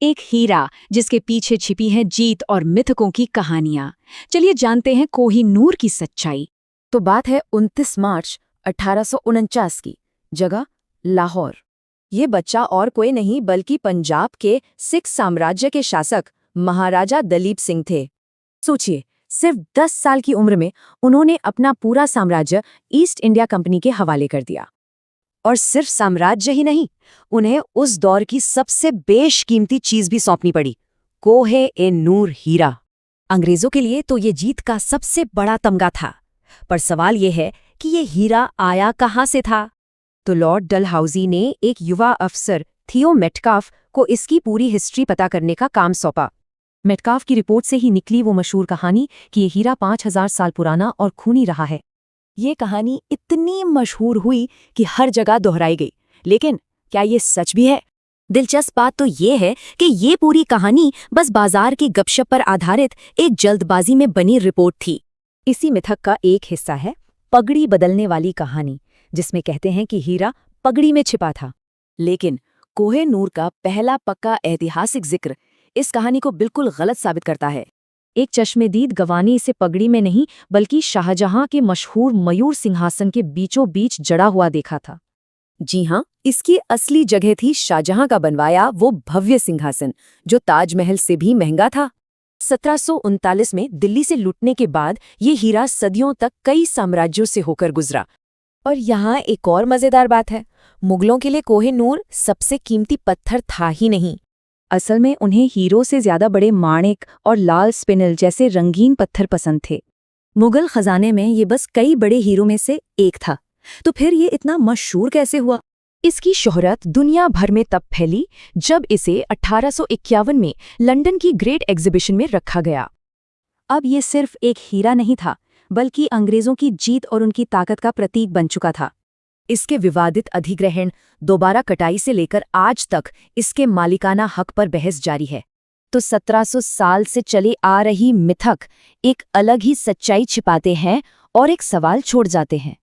एक हीरा जिसके पीछे छिपी हैं जीत और मिथकों की कहानियां। चलिए जानते हैं कोहिनूर की सच्चाई। तो बात है 29 मार्च 1849 की। जगह लाहौर। ये बच्चा और कोई नहीं बल्कि पंजाब के सिख साम्राज्य के शासक महाराजा दलीप सिंह थे। सोचिए, सिर्फ 10 साल की उम्र में उन्होंने अपना पूरा साम्राज्य ईस्ट इंडिया कंपनी के हवाले कर दिया। और सिर्फ साम्राज्य ही नहीं, उन्हें उस दौर की सबसे बेशकीमती चीज भी सौंपनी पड़ी, कोह-ए-नूर हीरा। अंग्रेजों के लिए तो ये जीत का सबसे बड़ा तमगा था। पर सवाल ये है कि ये हीरा आया कहाँ से था? तो लॉर्ड डलहाउजी ने एक युवा अफसर थियो मेटकाफ को इसकी पूरी हिस्ट्री पता करने का काम सौंपा। मेटकाफ की रिपोर्ट से ही निकली वो मशहूर कहानी कि ये हीरा 5000 साल पुराना और खूनी रहा है। ये कहानी इतनी मशहूर हुई कि हर जगह दोहराई गई। लेकिन क्या ये सच भी है? दिलचस्प बात तो ये है कि ये पूरी कहानी बस बाजार की गपशप पर आधारित एक जल्दबाजी में बनी रिपोर्ट थी। इसी मिथक का एक हिस्सा है पगड़ी बदलने वाली कहानी, जिसमें कहते हैं कि हीरा पगड़ी में छिपा था। लेकिन कोह-ए-नूर का पहला पक्का ऐतिहासिक जिक्र इस कहानी को बिल्कुल गलत साबित करता है। एक चश्मेदीद गवाह ने इसे पगड़ी में नहीं बल्कि शाहजहां के मशहूर मयूर सिंहासन के बीचों बीच जड़ा हुआ देखा था। जी हाँ, इसकी असली जगह थी शाहजहां का बनवाया वो भव्य सिंहासन, जो ताजमहल से भी महंगा था। 1739 में दिल्ली से लूटने के बाद ये हीरा सदियों तक कई साम्राज्यों से होकर गुजरा। और यहाँ एक और मजेदार बात है, मुगलों के लिए कोह-ए-नूर सबसे कीमती पत्थर था ही नहीं। असल में उन्हें हीरो से ज्यादा बड़े माणिक और लाल स्पिनल जैसे रंगीन पत्थर पसंद थे। मुगल खजाने में ये बस कई बड़े हीरो में से एक था। तो फिर ये इतना मशहूर कैसे हुआ? इसकी शोहरत दुनिया भर में तब फैली जब इसे 1851 में लंदन की ग्रेट एग्जीबिशन में रखा गया। अब ये सिर्फ एक हीरा नहीं था, बल्कि अंग्रेजों की जीत और उनकी ताकत का प्रतीक बन चुका था। इसके विवादित अधिग्रहण, दोबारा कटाई से लेकर आज तक इसके मालिकाना हक पर बहस जारी है। तो 1700 साल से चली आ रही मिथक एक अलग ही सच्चाई छिपाते हैं और एक सवाल छोड़ जाते हैं।